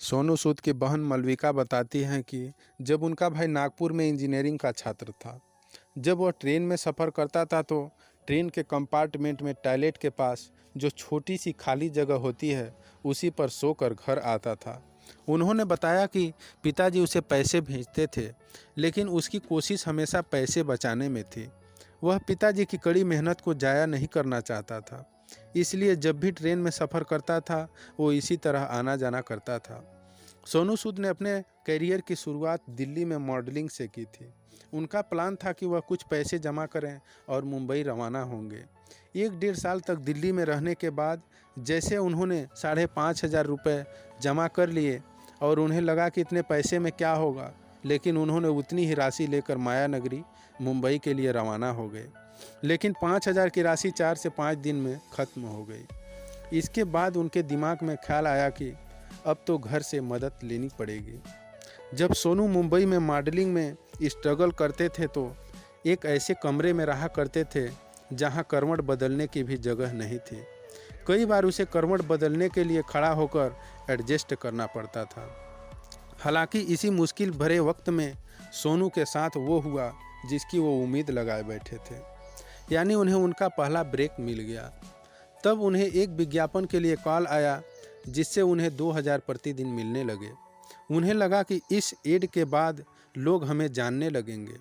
सोनू सूद की बहन मालविका बताती हैं कि जब उनका भाई नागपुर में इंजीनियरिंग का छात्र था, जब वह ट्रेन में सफ़र करता था तो ट्रेन के कंपार्टमेंट में टॉयलेट के पास जो छोटी सी खाली जगह होती है उसी पर सोकर घर आता था। उन्होंने बताया कि पिताजी उसे पैसे भेजते थे, लेकिन उसकी कोशिश हमेशा पैसे बचाने में थी। वह पिताजी की कड़ी मेहनत को ज़ाया नहीं करना चाहता था, इसलिए जब भी ट्रेन में सफ़र करता था वो इसी तरह आना जाना करता था। सोनू सूद ने अपने करियर की शुरुआत दिल्ली में मॉडलिंग से की थी। उनका प्लान था कि वह कुछ पैसे जमा करें और मुंबई रवाना होंगे। 1-1.5 साल तक दिल्ली में रहने के बाद जैसे उन्होंने 5,500 रुपये जमा कर लिए और उन्हें लगा कि इतने पैसे में क्या होगा, लेकिन उन्होंने उतनी ही राशि लेकर माया नगरी मुंबई के लिए रवाना हो गए। लेकिन 5,000 की राशि 4 से 5 दिन में ख़त्म हो गई। इसके बाद उनके दिमाग में ख्याल आया कि अब तो घर से मदद लेनी पड़ेगी। जब सोनू मुंबई में मॉडलिंग में स्ट्रगल करते थे तो एक ऐसे कमरे में रहा करते थे जहां करवट बदलने की भी जगह नहीं थी। कई बार उसे करवट बदलने के लिए खड़ा होकर एडजस्ट करना पड़ता था। हालांकि इसी मुश्किल भरे वक्त में सोनू के साथ वो हुआ जिसकी वो उम्मीद लगाए बैठे थे, यानी उन्हें उनका पहला ब्रेक मिल गया। तब उन्हें एक विज्ञापन के लिए कॉल आया जिससे उन्हें 2,000 प्रतिदिन मिलने लगे। उन्हें लगा कि इस एड के बाद लोग हमें जानने लगेंगे।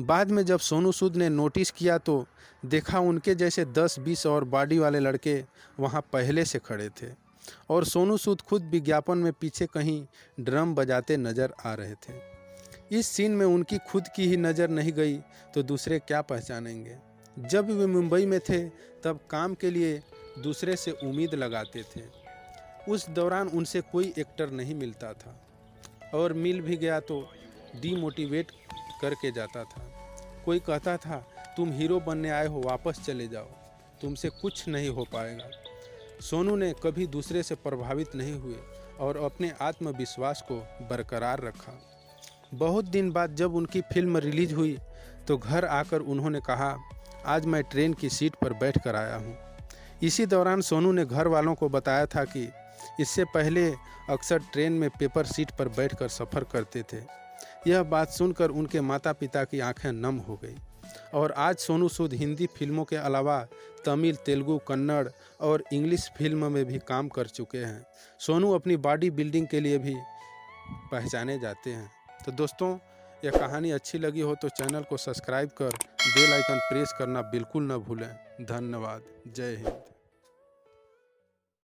बाद में जब सोनू सूद ने नोटिस किया तो देखा उनके जैसे 10-20 और बॉडी वाले लड़के वहां पहले से खड़े थे और सोनू सूद खुद विज्ञापन में पीछे कहीं ड्रम बजाते नजर आ रहे थे। इस सीन में उनकी खुद की ही नज़र नहीं गई तो दूसरे क्या पहचानेंगे। जब वे मुंबई में थे तब काम के लिए दूसरे से उम्मीद लगाते थे। उस दौरान उनसे कोई एक्टर नहीं मिलता था और मिल भी गया तो डीमोटिवेट करके जाता था। कोई कहता था तुम हीरो बनने आए हो, वापस चले जाओ, तुमसे कुछ नहीं हो पाएगा। सोनू ने कभी दूसरे से प्रभावित नहीं हुए और अपने आत्मविश्वास को बरकरार रखा। बहुत दिन बाद जब उनकी फिल्म रिलीज हुई तो घर आकर उन्होंने कहा, आज मैं ट्रेन की सीट पर बैठ कर आया हूँ। इसी दौरान सोनू ने घर वालों को बताया था कि इससे पहले अक्सर ट्रेन में पेपर सीट पर बैठकर सफ़र करते थे। यह बात सुनकर उनके माता पिता की आंखें नम हो गई और आज सोनू सूद हिंदी फिल्मों के अलावा तमिल, तेलुगु, कन्नड़ और इंग्लिश फिल्म में भी काम कर चुके हैं। सोनू अपनी बॉडी बिल्डिंग के लिए भी पहचाने जाते हैं। तो दोस्तों, यह कहानी अच्छी लगी हो तो चैनल को सब्सक्राइब कर बेल आइकन प्रेस करना बिल्कुल न भूलें। धन्यवाद। जय हिंद।